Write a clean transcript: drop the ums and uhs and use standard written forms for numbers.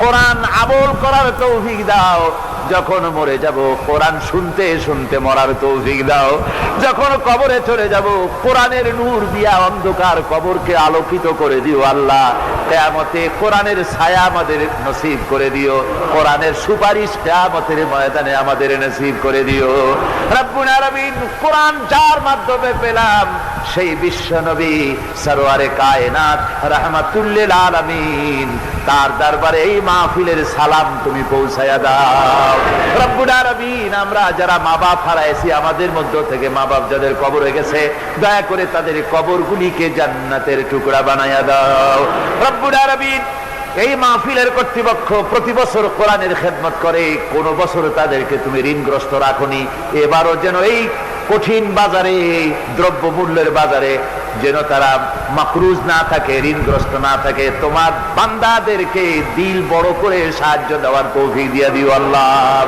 কোরআন আমল করার তৌফিক দাও। যখন মরে যাব কোরআন শুনতে শুনতে মরার তৌফিক দাও। যখন কবরে চলে যাব কোরআনের নূর দিয়া অন্ধকার কবরকে আলোকিত করে দিও আল্লাহ। কিয়ামতে কোরআনের ছায়া আমাদের নসিব করে দিও, কোরআনের সুপারিশ কিয়ামতের ময়দানে আমাদের নসিব করে দিও। রব্বুল আলামিন, কোরআন যার মাধ্যমে পেলাম সেই বিশ্ব নবী সরওয়ারে কায়নাত রাহমাতুল লিল আলামিন, তার দরবারে এই মাহফিলের সালাম তুমি পৌঁছায়া দাও। রব্বুল আলামিন, আমরা যারা মা বাপ হারাইছি, আমাদের মধ্য থেকে মা বাপ যাদের কবরে গেছে, দয়া করে তাদের কবরগুলিকে জান্নাতের টুকরা বানায়া দাও। রব্বুল আলামিন, এই মাহফিলের কর্তৃপক্ষ প্রতি বছর কোরআনের খেদমত করে, কোন বছর তাদেরকে তুমি ঋণগ্রস্ত রাখনি, এবারও যেন এই কঠিন বাজারে, দ্রব্য মূল্যের বাজারে যেন তারা মাকরুজ না থাকে, ঋণগ্রস্ত না থাকে। তোমার বান্দাদেরকে দিল বড় করে সাহায্য দেওয়ার তৌফিক দিয়া দিও আল্লাহ।